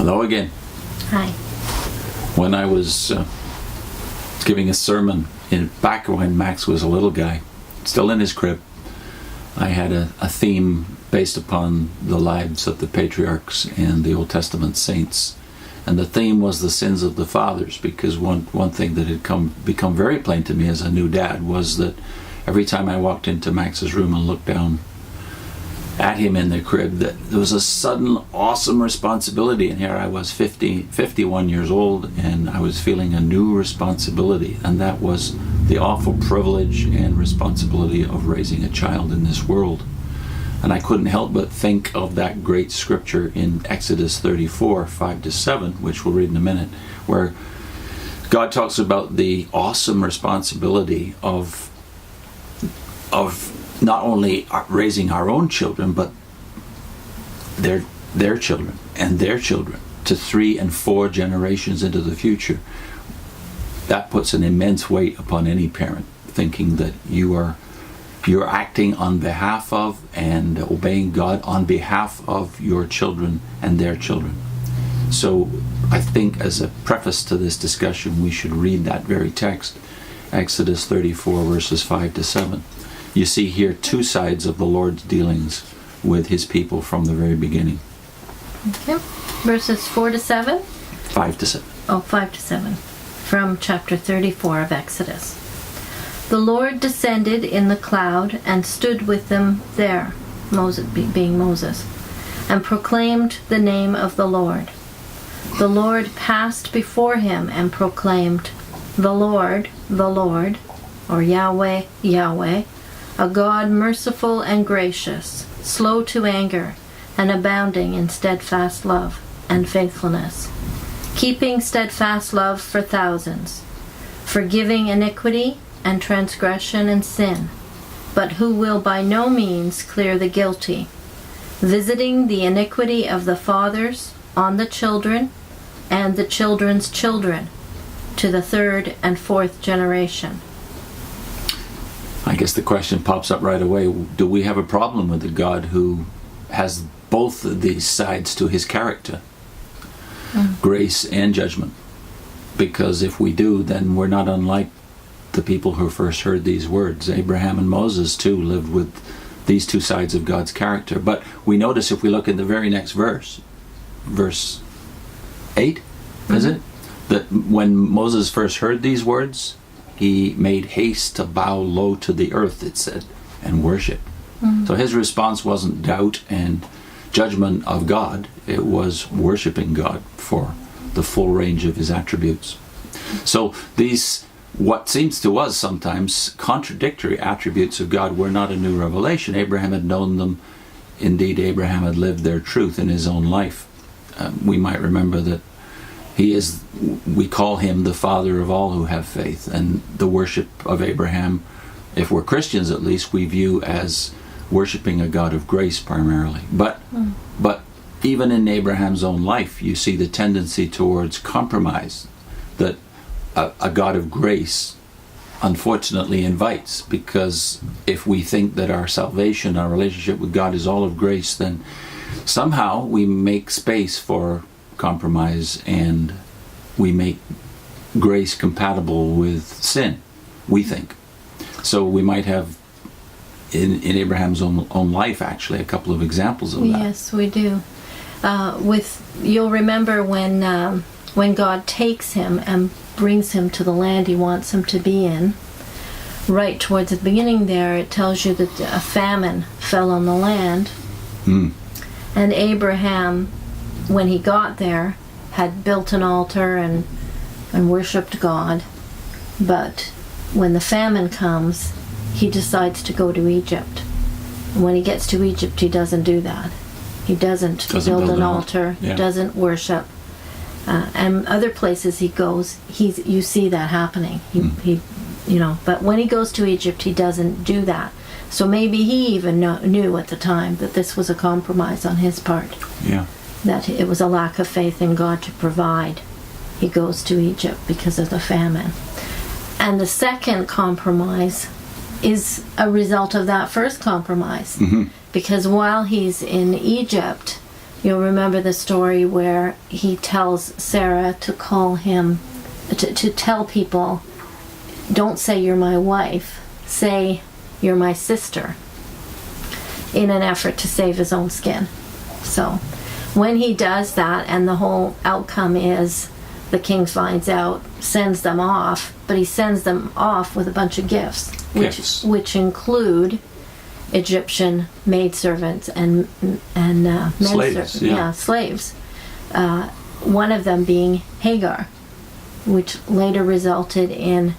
Hello again. Hi. When I was giving a sermon back when Max was a little guy, still in his crib, I had a theme based upon the lives of the patriarchs and the Old Testament saints. And the theme was the sins of the fathers, because one thing that had become very plain to me as a new dad was that every time I walked into Max's room and looked down at him in the crib, that there was a sudden awesome responsibility. And here I was 51 years old, and I was feeling a new responsibility, and that was the awful privilege and responsibility of raising a child in this world. And I couldn't help but think of that great scripture in Exodus 34, 5-7, which we'll read in a minute, where God talks about the awesome responsibility of not only raising our own children, but their children and their children to 3 and 4 generations into the future. That puts an immense weight upon any parent, thinking that you're acting on behalf of and obeying God on behalf of your children and their children. So I think as a preface to this discussion, we should read that very text, Exodus 34, verses 5-7. You see here two sides of the Lord's dealings with his people from the very beginning. Okay. Verses 4-7? 5-7. Oh, 5-7. From chapter 34 of Exodus. The Lord descended in the cloud and stood with them there, Moses, being Moses, and proclaimed the name of the Lord. The Lord passed before him and proclaimed, the Lord, or Yahweh, Yahweh, a God merciful and gracious, slow to anger, and abounding in steadfast love and faithfulness, keeping steadfast love for thousands, forgiving iniquity and transgression and sin, but who will by no means clear the guilty, visiting the iniquity of the fathers on the children and the children's children, to the 3rd and 4th generation. I guess the question pops up right away, do we have a problem with a God who has both of these sides to his character, grace and judgment? Because if we do, then we're not unlike the people who first heard these words. Abraham and Moses too lived with these two sides of God's character. But we notice if we look in the very next verse 8, is it? That when Moses first heard these words, he made haste to bow low to the earth, it said, and worship. So his response wasn't doubt and judgment of God, it was worshiping God for the full range of his attributes. So these, what seems to us sometimes contradictory attributes of God, were not a new revelation. Abraham had known them. Indeed, Abraham had lived their truth in his own life. We might remember that we call him the father of all who have faith, and the worship of Abraham, if we're Christians at least, we view as worshiping a God of grace primarily. But even in Abraham's own life, you see the tendency towards compromise that a God of grace unfortunately invites, because if we think that our salvation, our relationship with God is all of grace, then somehow we make space for compromise and we make grace compatible with sin, we think. So we might have in Abraham's own life actually a couple of examples of that. Yes, we do. You'll remember when God takes him and brings him to the land he wants him to be in, right towards the beginning there, it tells you that a famine fell on the land. And Abraham, when he got there, had built an altar and worshipped God. But when the famine comes, he decides to go to Egypt. And when he gets to Egypt, he doesn't do that. He doesn't build an altar, doesn't worship. And other places he goes, you see that happening. But when he goes to Egypt, he doesn't do that. So maybe he even knew at the time that this was a compromise on his part. Yeah. That it was a lack of faith in God to provide. He goes to Egypt because of the famine. And the second compromise is a result of that first compromise. Because while he's in Egypt, You'll remember the story where he tells Sarah to call him, to tell people, don't say you're my wife, say you're my sister, in an effort to save his own skin. So when he does that, and the whole outcome is the king finds out, sends them off, but he sends them off with a bunch of gifts. Which include Egyptian maidservants and slaves. Slaves. One of them being Hagar, which later resulted in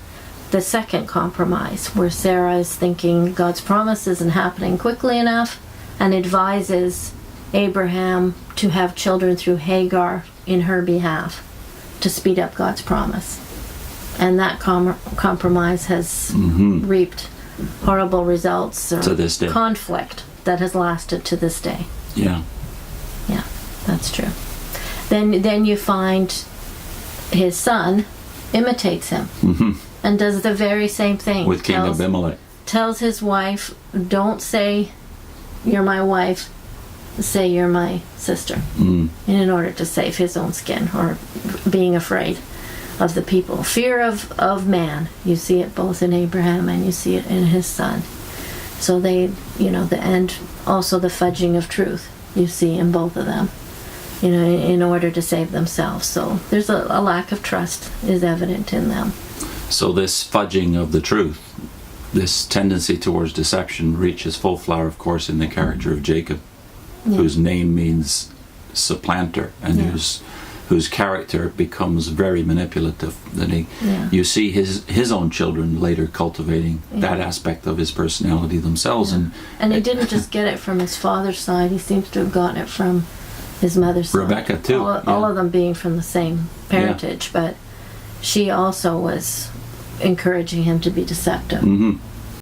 the second compromise, where Sarah is thinking God's promise isn't happening quickly enough, and advises Abraham to have children through Hagar in her behalf to speed up God's promise. And that compromise has reaped horrible results, or to this day. Conflict that has lasted to this day. Yeah. Yeah, that's true. Then you find his son imitates him and does the very same thing. With King Abimelech. Tells his wife, don't say you're my wife, say you're my sister, in order to save his own skin, or being afraid of the people. Fear of man. You see it both in Abraham and you see it in his son. So they, and also the fudging of truth you see in both of them, in order to save themselves. So there's a lack of trust is evident in them. So this fudging of the truth, this tendency towards deception, reaches full flower, of course, in the character of Jacob, whose name means supplanter, and whose character becomes very manipulative. You see his own children later cultivating that aspect of his personality themselves. And he didn't just get it from his father's side, he seems to have gotten it from his mother's side. Rebekah too. All of them being from the same parentage, but she also was encouraging him to be deceptive.